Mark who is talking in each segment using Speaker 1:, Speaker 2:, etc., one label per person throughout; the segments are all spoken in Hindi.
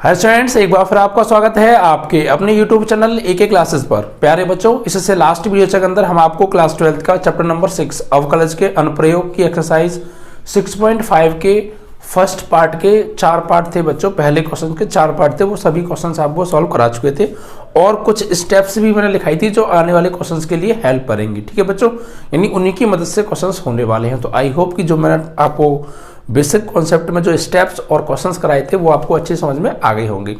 Speaker 1: हाय स्टूडेंट्स, एक बार फिर आपका स्वागत है आपके अपने YouTube चैनल एके क्लासेस पर। प्यारे बच्चों, इससे लास्ट वीडियो के अंदर हम आपको क्लास 12 का चैप्टर नंबर 6 अवकलज के अनुप्रयोग की एक्सरसाइज 6.5 के फर्स्ट पार्ट के 4 पार्ट थे बच्चों। पहले क्वेश्चन के 4 पार्ट थे, वो सभी क्वेश्चंस आपको सॉल्व करा चुके थे और कुछ स्टेप्स भी मैंने लिखाई थी जो आने वाले क्वेश्चंस के लिए हेल्प करेंगी। ठीक है बच्चों, यानी उन्हीं की मदद से क्वेश्चंस होने वाले हैं। तो आई होप कि जो मैंने आपको बेसिक कॉन्सेप्ट में जो स्टेप्स और क्वेश्चंस कराए थे वो आपको अच्छी समझ में आ गई होंगी।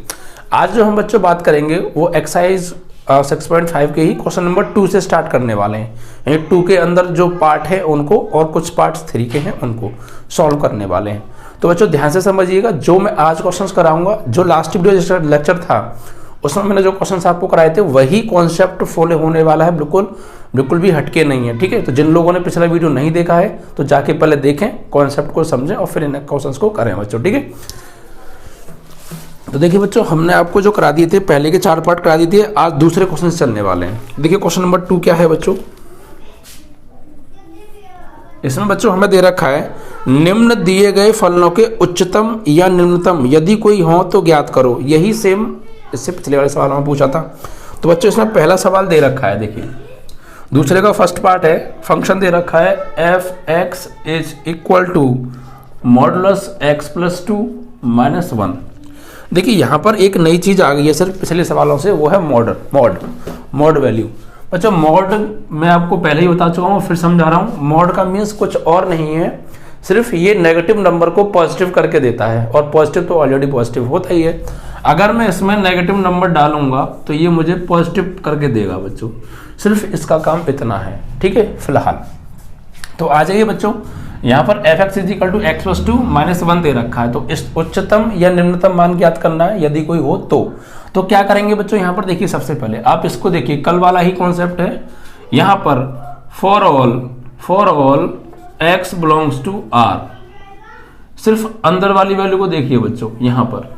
Speaker 1: आज जो हम बच्चों बात करेंगे वो एक्सरसाइज 6.5 के ही क्वेश्चन नंबर 2 से स्टार्ट करने वाले हैं। यानी 2 के अंदर जो पार्ट है उनको और कुछ पार्ट्स 3 के हैं उनको सॉल्व करने वाले हैं। तो बच्चों ध्यान से समझिएगा, जो मैं आज क्वेश्चंस कराऊंगा, जो लास्ट वीडियो लेक्चर था उसमें मैंने जो क्वेश्चंस आपको कराए थे वही कॉन्सेप्ट फॉलो होने वाला है, बिल्कुल भी हटके नहीं है। ठीक है, तो जिन लोगों ने पिछला वीडियो नहीं देखा है तो जाके पहले देखें, कॉन्सेप्ट को समझें और फिर इन क्वेश्चंस को करें बच्चों। ठीक है, तो देखिए बच्चों, हमने आपको जो करा दिए थे पहले के 4 पार्ट करा दिए थे, आज दूसरे क्वेश्चन चलने वाले हैं। देखिए क्वेश्चन नंबर 2 क्या है बच्चों। इसमें बच्चों हमें दे रखा है निम्न दिए गए फलनों के उच्चतम या निम्नतम यदि कोई हो तो ज्ञात करो। यही सेम इससे पिछले वाले सवाल में पूछा था। तो बच्चों इसमें पहला सवाल दे रखा है, देखिए दूसरे का फर्स्ट पार्ट है, फंक्शन दे रखा है f x is equal to modulus x plus 2 minus 1। देखिए यहाँ पर एक नई चीज आ गई है सिर्फ पिछले सवालों से, वो है मॉड वैल्यू। बच्चों मॉड मैं आपको पहले ही बता चुका हूँ, फिर समझा रहा हूँ। मॉड का मीन्स कुछ और नहीं है, सिर्फ ये नेगेटिव नंबर को पॉजिटिव करके देता है और पॉजिटिव तो ऑलरेडी पॉजिटिव होता ही है। अगर मैं इसमें नेगेटिव नंबर डालूंगा तो ये मुझे पॉजिटिव करके देगा बच्चों, सिर्फ इसका काम इतना है। ठीक है, फिलहाल तो आ जाइए बच्चों, यहाँ पर f x is equal to x plus 2 minus 1 दे रखा है। तो इस उच्चतम या निम्नतम मान ज्ञात करना है यदि कोई हो तो क्या करेंगे बच्चों। यहाँ पर देखिए सबसे पहले आप इसको देखिए, कल वाला ही कॉन्सेप्ट है। यहाँ पर for all x belongs to R, सिर्फ अंदर वाली वैल्यू को देखिए बच्चों। यहाँ पर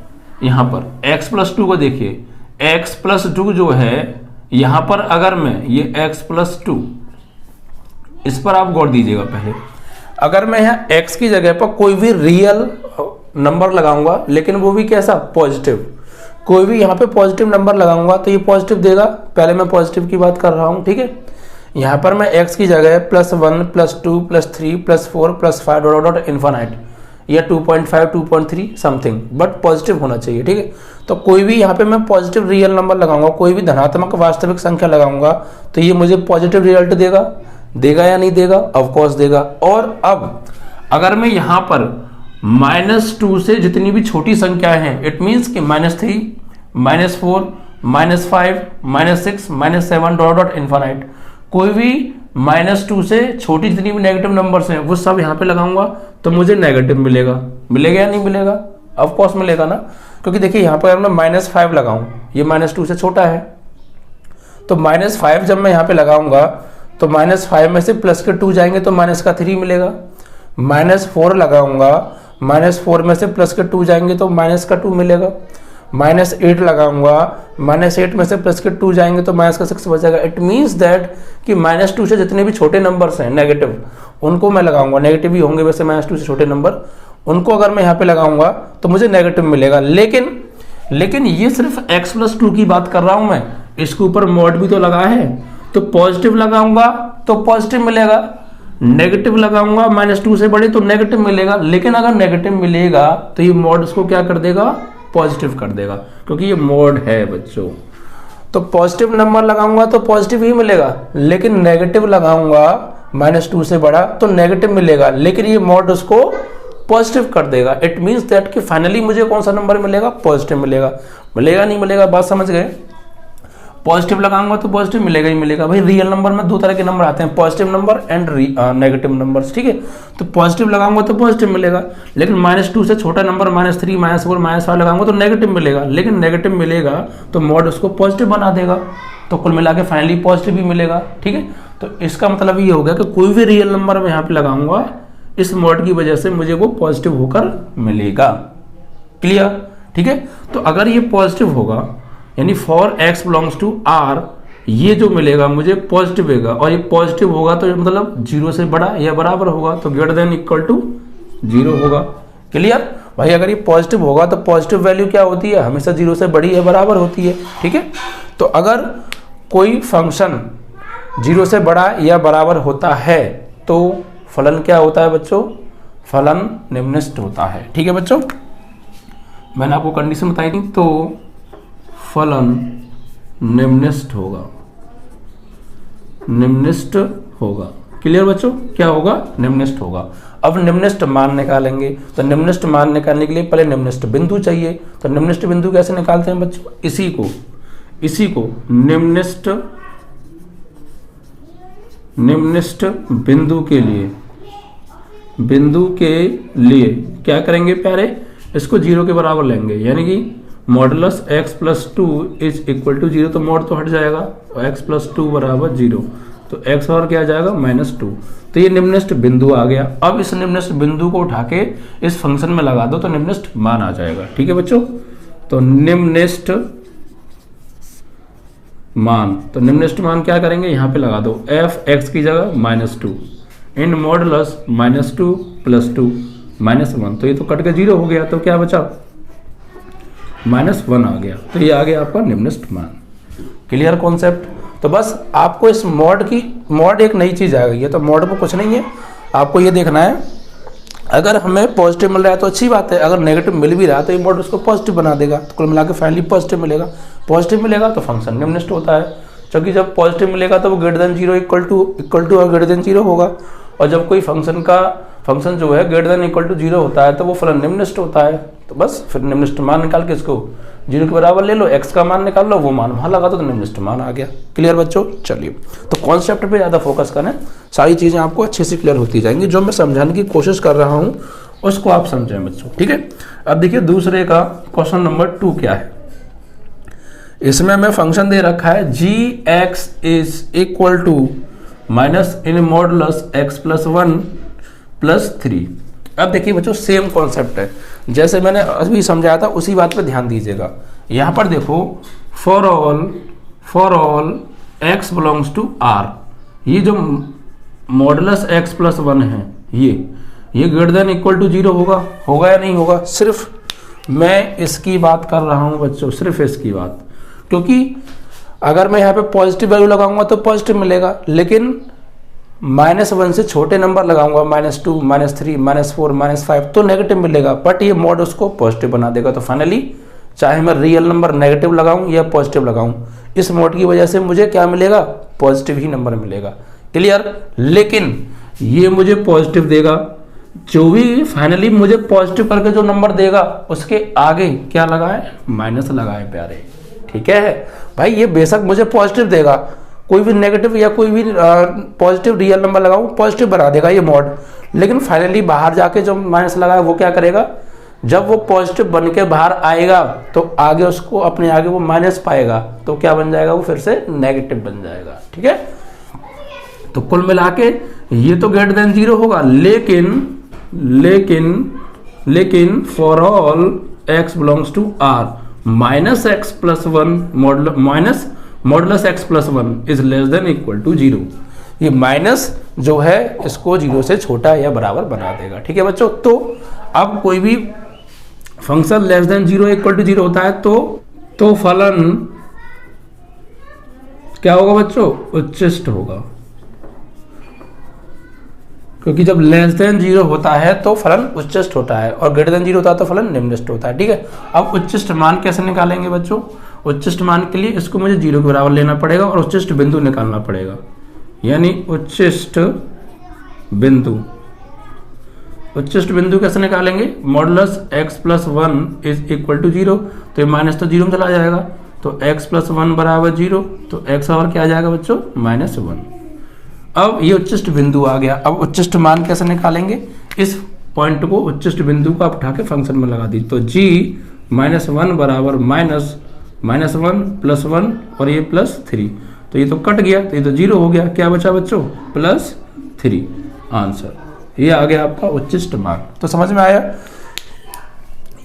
Speaker 1: x प्लस 2 को देखिए, x प्लस 2 जो है यहां पर अगर मैं ये x प्लस 2 इस पर आप गौर दीजिएगा पहले। अगर मैं यहाँ x की जगह पर कोई भी रियल नंबर लगाऊंगा, लेकिन वो भी कैसा, पॉजिटिव, कोई भी यहाँ पे पॉजिटिव नंबर लगाऊंगा तो ये पॉजिटिव देगा। पहले मैं पॉजिटिव की बात कर रहा हूं। ठीक है, यहाँ पर मैं x की जगह +1 +2 +3 +4 +5 डॉट इन्फिनिट या 2.5 2.3 समथिंग, बट पॉजिटिव होना चाहिए। ठीक है, तो कोई भी यहाँ पे मैं पॉजिटिव रियल नंबर लगाऊंगा, कोई भी धनात्मक वास्तविक संख्या लगाऊंगा तो ये मुझे पॉजिटिव रिजल्ट देगा या नहीं देगा, ऑफ कोर्स देगा। और अब अगर मैं यहाँ पर -2 से जितनी भी छोटी संख्या है, इट मीन्स कि -3 -4 -5 -6 -7 डॉट इन्फिनिट, कोई भी -2 से छोटी जितनी भी नेगेटिव नंबर्स हैं वो सब यहाँ पे लगाऊंगा तो मुझे नेगेटिव मिलेगा या नहीं मिलेगा, ऑफ कोर्स मिलेगा ना। क्योंकि देखिए यहाँ पर अगर मैं -5 लगाऊं, ये -2 से छोटा है, तो -5 जब मैं यहाँ पे लगाऊंगा तो -5 में से प्लस के 2 जाएंगे तो -3 मिलेगा। -4 लगाऊंगा, -4 में से प्लस के 2 जाएंगे तो -2 मिलेगा। -8 लगाऊंगा, -8 में से प्लस के 2 जाएंगे तो -6 बचेगा। इट मीन्स दैट कि -2 से जितने भी छोटे नंबर्स हैं नेगेटिव, उनको मैं लगाऊंगा, नेगेटिव ही होंगे वैसे -2 से छोटे नंबर, उनको अगर मैं यहाँ पे लगाऊंगा तो मुझे नेगेटिव मिलेगा। लेकिन ये सिर्फ x प्लस 2 की बात कर रहा हूं मैं, इसके ऊपर मॉड भी तो लगा है, तो पॉजिटिव लगाऊंगा तो पॉजिटिव मिलेगा, नेगेटिव लगाऊंगा -2 से बड़े तो नेगेटिव मिलेगा। लेकिन अगर नेगेटिव मिलेगा तो ये मॉड उसको क्या कर देगा, पॉजिटिव कर देगा, क्योंकि ये मॉड है बच्चों। तो पॉजिटिव नंबर लगाऊंगा तो पॉजिटिव ही मिलेगा, लेकिन नेगेटिव लगाऊंगा -2 से बड़ा तो नेगेटिव मिलेगा, लेकिन ये मॉड उसको पॉजिटिव कर देगा। इट मीन्स दैट कि फाइनली मुझे कौन सा नंबर मिलेगा, पॉजिटिव मिलेगा नहीं मिलेगा, बात समझ गए। पॉजिटिव लगाऊंगा तो पॉजिटिव मिलेगा ही मिलेगा। भाई रियल नंबर में 2 तरह के नंबर आते हैं, positive number and negative numbers. ठीक है, तो पॉजिटिव लगाऊंगा तो पॉजिटिव मिलेगा, लेकिन -2 से छोटा नंबर -3 -4 -5 लगाऊंगा तो नेगेटिव मिलेगा, लेकिन नेगेटिव मिलेगा तो मॉड उसको पॉजिटिव बना देगा, तो कुल मिला के फाइनली पॉजिटिव ही मिलेगा। ठीक है, तो इसका मतलब ये हो गया कि कोई भी रियल नंबर मैं यहाँ पे लगाऊंगा, इस मॉड की वजह से मुझे वो पॉजिटिव होकर मिलेगा। क्लियर। ठीक है, तो अगर ये पॉजिटिव होगा यानी for x belongs to r, ये जो मिलेगा मुझे पॉजिटिव होगा, और ये पॉजिटिव होगा तो मतलब 0 से बड़ा या बराबर होगा, तो ग्रेटर देन इक्वल टू 0 होगा। क्लियर। भाई अगर ये पॉजिटिव होगा तो पॉजिटिव वैल्यू क्या होती है, हमेशा 0 से बड़ी या बराबर होती है। ठीक है, तो अगर कोई फंक्शन 0 से बड़ा या बराबर होता है तो फलन क्या होता है बच्चों, फलन निम्नलिखित होता है। ठीक है बच्चों, मैंने आपको कंडीशन बताई थी, तो फलन निम्नलिखित होगा, निम्नलिखित होगा। क्लियर बच्चों, क्या होगा, निम्नलिखित होगा। अब निम्नलिखित मान निकालेंगे, तो निम्नलिखित मान निकालने के लिए पहले निम्नलिखित बिंदु चाहिए। तो निम्नलिखित बिंदु कैसे निकालते हैं बच्चों, इसी को निम्नलिखित बिंदु के लिए क्या करेंगे प्यारे, इसको 0 के बराबर लेंगे, यानी कि modulus x plus 2 is equal to 0, तो मॉड तो हट जाएगा, x प्लस 2 बराबर 0, तो x और क्या आ जाएगा -2। तो ये निम्नलिखित बिंदु आ गया। अब इस निम्नलिखित बिंदु को उठा के इस फंक्शन में लगा दो तो निम्नलिखित मान आ जाएगा। ठीक है बच्चों, तो निम्नलिखित मान क्या करेंगे, यहाँ पे लगा दो f x की जगह -2 इन मॉडुलस -2 प्लस 2 -1, तो ये तो कट के 0 हो गया, तो क्या बचा -1 आ गया, तो ये आ गया आपका निम्नलिखित मान। Clear concept. तो बस आपको इस मॉड एक नई चीज़ आ गई है, तो मॉड में कुछ नहीं है, आपको ये देखना है अगर हमें पॉजिटिव मिल रहा है तो अच्छी बात है, अगर नेगेटिव मिल भी रहा है तो ये मॉड उसको पॉजिटिव बना देगा, तो कुल मिला के फाइनली पॉजिटिव मिलेगा। पॉजिटिव मिलेगा तो फंक्शन निम्नलिखित होता है, क्योंकि जब पॉजिटिव मिलेगा तो वो ग्रेटर देन 0 इक्वल टू और ग्रेटर देन 0 होगा, और जब कोई फंक्शन जो है ग्रेटर देन इक्वल टू 0 होता है तो वो फलन निम्नलिखित होता है। तो बस फिर निम्नलिखित मान निकाल के इसको 0 के बराबर ले लो, x का मान निकाल लो, वो मान वहाँ लगा दो तो निम्नलिखित मान आ गया। क्लियर बच्चों, चलिए तो कॉन्सेप्ट पे ज़्यादा फोकस करें, सारी चीज़ें आपको अच्छे से क्लियर होती जाएंगी। जो मैं समझाने की कोशिश कर रहा हूँ उसको आप समझें बच्चों। ठीक है, अब देखिए दूसरे का क्वेश्चन नंबर 2 क्या है। इसमें हमें फंक्शन दे रखा है g(x) is equal to minus in modulus x plus 1 plus 3। अब देखिए बच्चों सेम कॉन्सेप्ट है, जैसे मैंने अभी समझाया था उसी बात पे ध्यान दीजिएगा। यहाँ पर देखो for all x belongs to r, ये जो मॉडुलस x प्लस 1 है ये ग्रेटर देन इक्वल टू 0 होगा या नहीं होगा। सिर्फ मैं इसकी बात कर रहा हूँ बच्चों, सिर्फ इसकी बात, क्योंकि अगर मैं यहाँ पे पॉजिटिव वैल्यू लगाऊंगा तो पॉजिटिव मिलेगा, लेकिन -1 से छोटे नंबर लगाऊंगा -2 -3 -4 -5 तो नेगेटिव मिलेगा, बट ये मॉड उसको पॉजिटिव बना देगा। तो फाइनली चाहे मैं रियल नंबर नेगेटिव लगाऊं या पॉजिटिव लगाऊं, इस मॉड की वजह से मुझे क्या मिलेगा, पॉजिटिव ही नंबर मिलेगा। क्लियर, लेकिन ये मुझे पॉजिटिव देगा, जो भी फाइनली मुझे पॉजिटिव करके जो नंबर देगा उसके आगे क्या लगाए, माइनस लगाए प्यारे। ठीक है भाई, ये बेशक मुझे पॉजिटिव देगा, कोई भी नेगेटिव या कोई भी पॉजिटिव रियल नंबर लगाऊं पॉजिटिव बना देगा ये मॉड, लेकिन फाइनली बाहर जाके जो माइनस लगाया वो क्या करेगा, जब वो पॉजिटिव बन के बाहर आएगा तो आगे उसको अपने आगे वो माइनस पाएगा, तो क्या बन जाएगा, वो फिर से नेगेटिव बन जाएगा। ठीक है, तो कुल मिला के ये तो ग्रेटर देन 0 होगा, लेकिन for all x belongs to r minus x plus 1 minus modulus x plus 1 is less than equal to 0। ये माइनस जो है इसको 0 से छोटा या बराबर बना देगा। ठीक है बच्चों, तो अब कोई भी function less than 0 equal to 0 होता है तो फलन क्या होगा बच्चों, उच्चिष्ट होगा, क्योंकि जब लेस देन 0 होता है तो फलन उच्चिष्ट होता है और ग्रेटर देन 0 होता है तो फलन निम्नलिखित होता है। ठीक है, अब उच्चिष्ट मान कैसे निकालेंगे बच्चों, उच्चिष्ट मान के लिए इसको मुझे 0 के बराबर लेना पड़ेगा और उच्चिष्ट बिंदु निकालना पड़ेगा, यानी उच्चिष्ट बिंदु कैसे निकालेंगे, modulus x plus 1 is equal to 0, तो ये माइनस तो 0 में चला जाएगा, तो x प्लस 1 बराबर 0, तो x और क्या आ जाएगा बच्चों, -1। अब ये उच्चिष्ट बिंदु आ गया। अब उच्चिष्ट मान कैसे निकालेंगे, इस पॉइंट को उच्चिष्ट बिंदु को आप उठा के फंक्शन में लगा दीजिए, तो g-1 बराबर -1 प्लस 1 और ये +3, तो ये तो कट गया, तो ये तो 0 हो गया, क्या बचा बच्चों, +3 आंसर। ये आ गया आपका उच्चिष्ट मान। तो समझ में आया,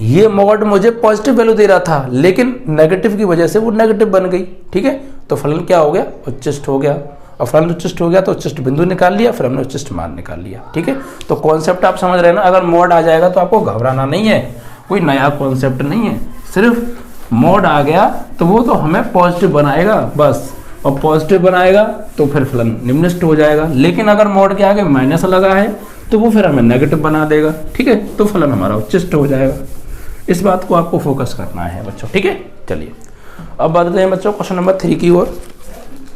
Speaker 1: ये मॉड मुझे पॉजिटिव वैल्यू दे रहा था लेकिन नेगेटिव की वजह से वो नेगेटिव बन गई। ठीक है, तो फलन क्या हो गया, उच्चिष्ट हो गया। और फलन उच्चिष्ट हो गया तो उच्चिष्ट बिंदु निकाल लिया, फिर हमने उच्चिष्ट मान निकाल लिया। ठीक है, तो कॉन्सेप्ट आप समझ रहे हैं ना। अगर मोड आ जाएगा तो आपको घबराना नहीं है, कोई नया कॉन्सेप्ट नहीं है, सिर्फ मोड आ गया तो वो तो हमें पॉजिटिव बनाएगा बस, और पॉजिटिव बनाएगा तो फिर फलन निम्नलिखित हो जाएगा। लेकिन अगर मोड के आगे माइनस लगा है तो वो फिर हमें नेगेटिव बना देगा। ठीक है, तो फलन हमारा उच्चिष्ट हो जाएगा। इस बात को आपको फोकस करना है बच्चों। ठीक है, चलिए अब बढ़ते हैं बच्चों क्वेश्चन नंबर 3 की ओर।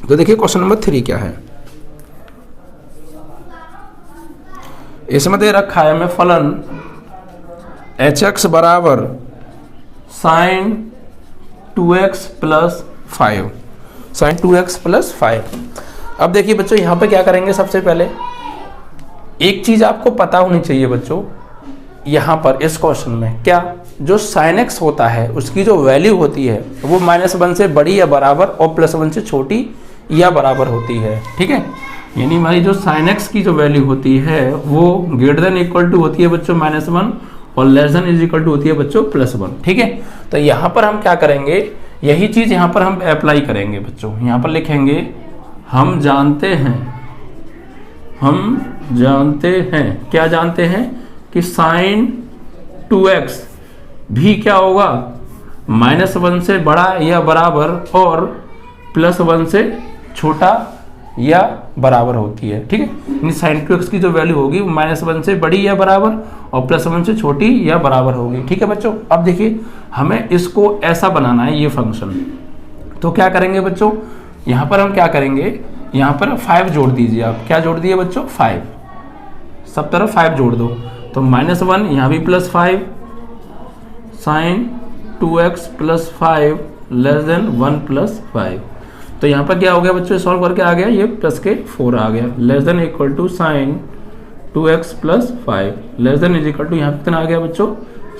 Speaker 1: तो देखिए क्वेश्चन नंबर 3 क्या है। इसमें दे रखा है हमें फलन hx बराबर sign 2x plus 5, sign 2x plus 5। अब देखिए बच्चों यहाँ पे क्या करेंगे, सबसे पहले एक चीज आपको पता होनी चाहिए बच्चों, यहाँ पर इस क्वेश्चन में क्या, जो साइन एक्स होता है उसकी जो वैल्यू होती है वो -1 से बड़ी या बराबर और +1 से छोटी या बराबर होती है। ठीक है, यानी हमारी जो साइन एक्स की जो वैल्यू होती है वो ग्रेटर देन इक्वल टू होती है बच्चों -1 और less than is equal to होती है बच्चों +1। ठीक है, तो यहाँ पर हम क्या करेंगे, यही चीज यहाँ पर हम अप्लाई करेंगे बच्चों। यहाँ पर लिखेंगे हम जानते हैं, क्या जानते हैं कि साइन 2x भी क्या होगा, -1 से बड़ा या बराबर और +1 से छोटा या बराबर होती है। ठीक है, यानी साइन 2x की जो वैल्यू होगी वो -1 से बड़ी या बराबर और +1 से छोटी या बराबर होगी। ठीक है बच्चों, अब देखिए हमें इसको ऐसा बनाना है ये फंक्शन। तो क्या करेंगे बच्चों, यहाँ पर हम क्या करेंगे, यहाँ पर 5 जोड़ दीजिए। आप क्या जोड़ दिए बच्चों, 5, सब तरफ 5 जोड़ दो। तो -1 यहाँ भी +5, sign 2x plus 5 less then 1 + 5। तो यहाँ पर क्या हो गया बच्चों, सॉल्व करके आ गया, ये प्लस के 4 आ गया, less than equal to sine 2x plus 5 less than is equal to, यहाँ कितना आ गया बच्चों,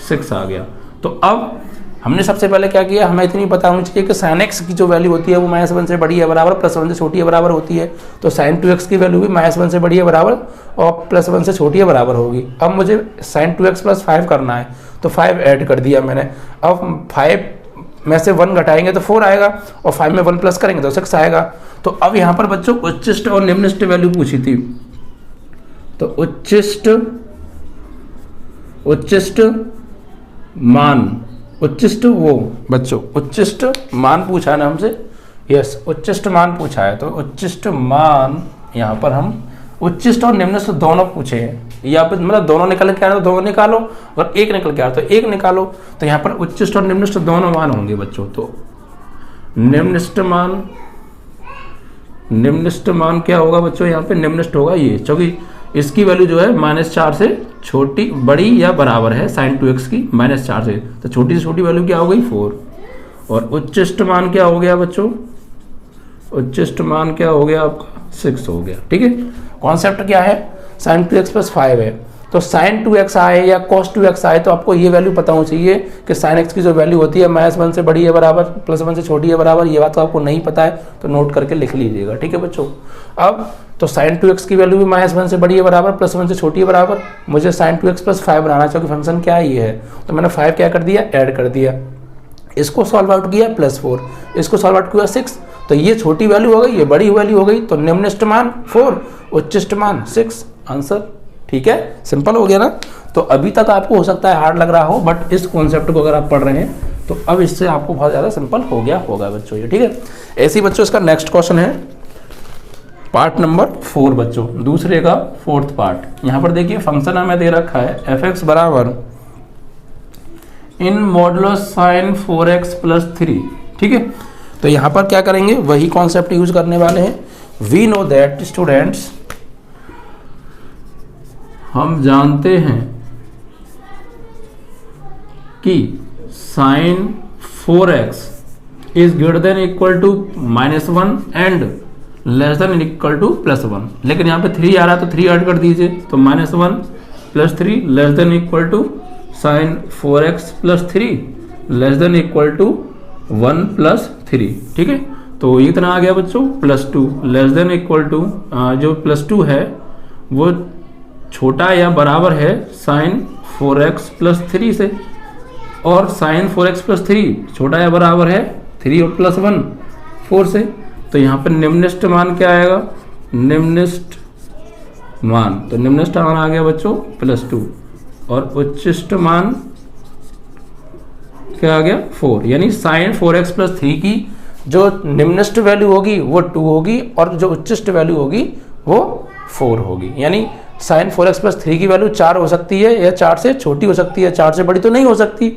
Speaker 1: 6 आ गया। तो अब हमने सबसे पहले क्या किया, हमें इतनी पता होनी चाहिए कि साइन एक्स की जो वैल्यू होती है वो -1 से बड़ी है बराबर, +1 से छोटी है बराबर होती है। तो साइन 2x की वैल्यू भी -1 से बड़ी है बराबर और +1 से छोटी है बराबर होगी। अब मुझे साइन 2x प्लस 5 करना है, तो 5 ऐड कर दिया मैंने। अब 5 में से 1 घटाएंगे तो 4 आएगा और 5 में 1 प्लस करेंगे तो 6 आएगा। तो अब यहाँ पर बच्चों उच्चिष्ट और निम्नलिखित वैल्यू पूछी थी, तो उच्चिष्ट मान, उच्चिष्ट वो बच्चों उच्चिष्ट मान पूछा है ना हमसे, यस उच्चिष्ट मान पूछा है। तो उच्चिष्ट मान यहाँ पर हम उच्चिष्ट और निम्नलिखित दोनों पूछे हैं, या फिर मतलब दोनों निकल के आ रहे तो दोनों निकालो, और एक निकल के आ रहा तो एक निकालो। तो यहाँ पर उच्चिष्ट और निम्नलिखित दोनों मान होंगे बच्चों। तो निम्नलिखित मान क्या होगा बच्चों, यहाँ पे निम्नलिखित होगा ये, क्योंकि इसकी वैल्यू जो है -4 से छोटी बड़ी या बराबर है साइन 2x की -4 से, तो छोटी से छोटी वैल्यू क्या हो गई 4। और उच्चिष्ट मान क्या हो गया बच्चों, उच्चिष्ट मान क्या हो गया आपका 6 हो गया। ठीक है, कॉन्सेप्ट क्या है, साइन 2x प्लस 5 है, तो साइन 2x आए या cos 2x आए तो आपको ये वैल्यू पता होनी चाहिए कि साइन x की जो वैल्यू होती है -1 से बड़ी है बराबर, +1 से छोटी है बराबर। ये बात तो आपको नहीं पता है तो नोट करके लिख लीजिएगा। ठीक है बच्चों, अब तो साइन 2x की वैल्यू भी -1 से बड़ी है बराबर, +1 से छोटी है बराबर। मुझे साइन 2x प्लस 5 बनाना चाहिए, फंक्शन क्या है ये है, तो मैंने 5 क्या कर दिया, ऐड कर दिया, इसको सॉल्व आउट किया +4, इसको सॉल्व आउट किया 6। तो ये छोटी वैल्यू हो गई, ये बड़ी वैल्यू हो गई, तो निम्नलिखित मान 4, उच्चिष्ट मान 6, आंसर। ठीक है, सिंपल हो गया ना। तो अभी तक आपको हो सकता है हार्ड लग रहा हो, बट इस कॉन्सेप्ट को अगर आप पढ़ रहे हैं तो अब इससे आपको बहुत ज़्यादा सिंपल हो गया होगा बच्चों ये। ठीक है, ऐसे ही बच्चों इसका नेक्स्ट क्वेश्चन है पार्ट नंबर 4 बच्चों, दूसरे का 4th पार्ट। यहाँ पर देखिए फंक्शन हमें दे रखा है f(x) बराबर इन मॉडुलस साइन 4x प्लस 3। ठीक है, तो यहाँ पर क्या करेंगे, वही कॉन्सेप्ट यूज करने वाले हैं। वी नो दैट स्टूडेंट्स, हम जानते हैं कि sine 4x is greater than equal to -1 and less than equal to +1। लेकिन यहाँ पे 3 आ रहा है तो 3 ऐड कर दीजिए, तो -1 + 3 less than equal to sine 4x plus 3 less than equal to 1 + 3। ठीक है, तो इतना आ गया बच्चों, +2 लेस देन इक्वल टू, जो +2 है वो छोटा या बराबर है साइन 4x प्लस 3 से, और साइन 4x प्लस 3 छोटा या बराबर है 3 और +1 4 से। तो यहाँ पर निम्नलिखित मान क्या आएगा, निम्नलिखित मान, तो निम्नलिखित मान आ गया बच्चों +2 और उच्चिष्ट मान क्या आ गया 4, यानी sin 4x + 3 की जो निम्नलिखित वैल्यू होगी वो 2 होगी और जो उच्चिष्ट वैल्यू होगी वो 4 होगी। यानी sin 4x + 3 की वैल्यू 4 हो सकती है या 4 से छोटी हो सकती है, 4 से बड़ी तो नहीं हो सकती,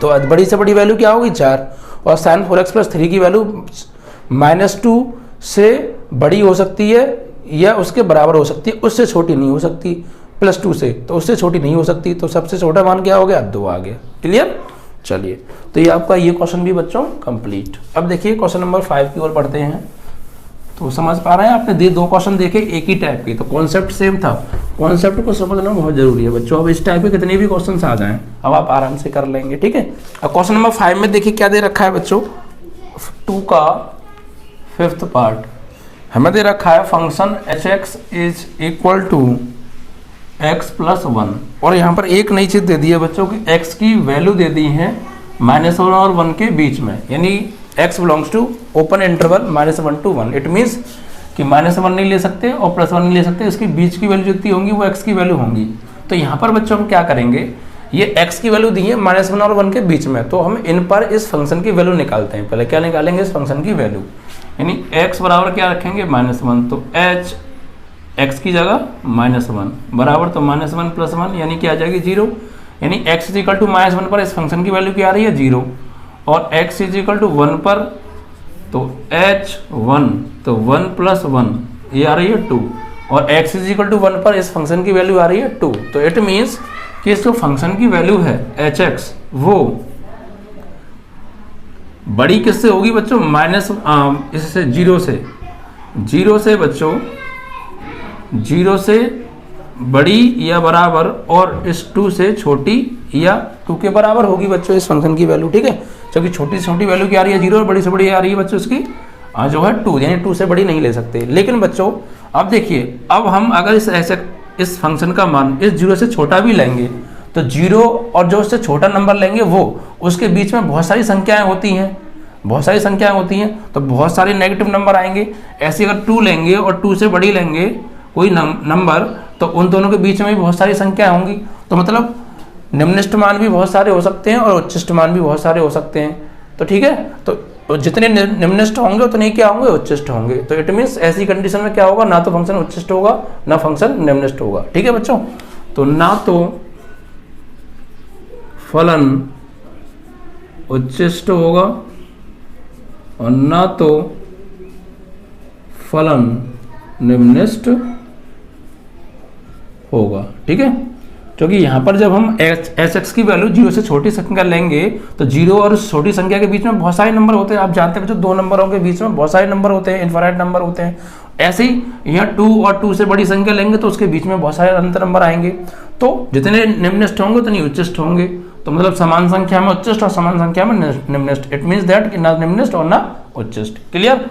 Speaker 1: तो बड़ी से बड़ी वैल्यू क्या होगी 4, और sin 4x + 3 की वैल्यू -2 से बड़ी हो सकती है या उसके बराबर हो सकती है, उससे छोटी नहीं हो सकती, +2 से, तो उससे छोटी नहीं हो सकती, तो सबसे छोटा मान क्या हो गया 2 आ गया। क्लियर। चलिए, तो ये आपका ये क्वेश्चन भी बच्चों कंप्लीट। अब देखिए क्वेश्चन नंबर 5 की ओर बढ़ते हैं। तो समझ पा रहे हैं, आपने 2 क्वेश्चन देखे एक ही टाइप के, तो कॉन्सेप्ट सेम था, कॉन्सेप्ट को समझना बहुत जरूरी है बच्चों। अब इस टाइप के कितने भी क्वेश्चन आ जाएं अब आप आराम से कर लेंगे, ठीक है। अब क्वेश्चन नंबर 5 में देखिए क्या दे रखा है बच्चों, 2 का 5th पार्ट हमें दे रखा है फंक्शन hx = x + 1, और यहाँ पर एक नई चीज दे दी है बच्चों की x की वैल्यू दे दी है -1 और 1 के बीच में, यानी x belongs to open interval -1 to 1। It means कि -1 नहीं ले सकते और +1 नहीं ले सकते, इसकी बीच की वैल्यू जितनी होंगी वो x की वैल्यू होंगी। तो यहाँ पर बच्चों हम क्या करेंगे, ये x की वैल्यू दी है -1 और 1 के बीच में, तो हम इन पर इस फंक्शन की वैल्यू निकालते हैं। पहले क्या निकालेंगे, इस फंक्शन की वैल्यू, यानी x बराबर क्या रखेंगे -1, तो h x की जगह -1 बराबर, तो -1 + 1 यानी क्या आ जाएगी 0, यानी x = -1 पर इस फंक्शन की वैल्यू क्या आ रही है 0, और x = 1 पर तो h1, तो 1 + 1 ये आ रही है 2, और x = 1 पर इस फंक्शन की वैल्यू आ रही है 2। तो इट मीन्स कि इस जो फंक्शन की वैल्यू है hx वो बड़ी किससे होगी बच्चों, इससे 0 से बच्चों 0 से बड़ी या बराबर, और इस 2 से छोटी या 2 के बराबर होगी बच्चों इस फंक्शन की वैल्यू, ठीक है। क्योंकि छोटी से छोटी वैल्यू क्या आ रही है 0 और बड़ी से बड़ी आ रही है बच्चों इसकी जो है 2, यानी 2 से बड़ी नहीं ले सकते। लेकिन बच्चों अब देखिए, अब हम अगर इस फंक्शन का मान इस 0 से छोटा भी लेंगे, तो 0 और जो उससे छोटा नंबर लेंगे वो उसके बीच में बहुत सारी संख्याएं होती हैं, तो बहुत सारे नेगेटिव नंबर आएंगे। ऐसे अगर 2 लेंगे और 2 से बड़ी लेंगे कोई नंबर, तो उन दोनों के बीच में भी बहुत सारी संख्या होंगी। तो मतलब निम्नलिखित मान भी बहुत सारे हो सकते हैं और उच्चिष्ट मान भी बहुत सारे हो सकते हैं, तो ठीक है। तो जितने निम्नलिखित होंगे उतने क्या होंगे, उच्चिष्ट होंगे। तो इट मीन्स ऐसी कंडीशन में क्या होगा, ना तो फंक्शन उच्चिष्ट होगा ना फंक्शन निम्नलिखित होगा, ठीक है बच्चों। तो ना तो फलन उच्चिष्ट होगा और ना तो फलन निम्नलिखित होगा, ठीक है। क्योंकि यहाँ पर जब हम hx की वैल्यू 0 से छोटी संख्या लेंगे, तो 0 और उस छोटी संख्या के बीच में बहुत सारे नंबर होते हैं। आप जानते हैं बच्चों 2 नंबरों के बीच में बहुत सारे नंबर होते हैं, इनफाइनाइट नंबर होते हैं। ऐसे ही यहाँ 2 और 2 से बड़ी संख्या लेंगे तो उसके बीच में बहुत सारे अंतर नंबर आएंगे। तो जितने निम्नलिखित होंगे उतनी उच्चिष्ट होंगे। तो मतलब समान संख्या में उच्चिष्ट और समान संख्या में निम्नलिखित, इट मीन्स दैट कि ना निम्नलिखित और ना उच्चिष्ट। क्लियर।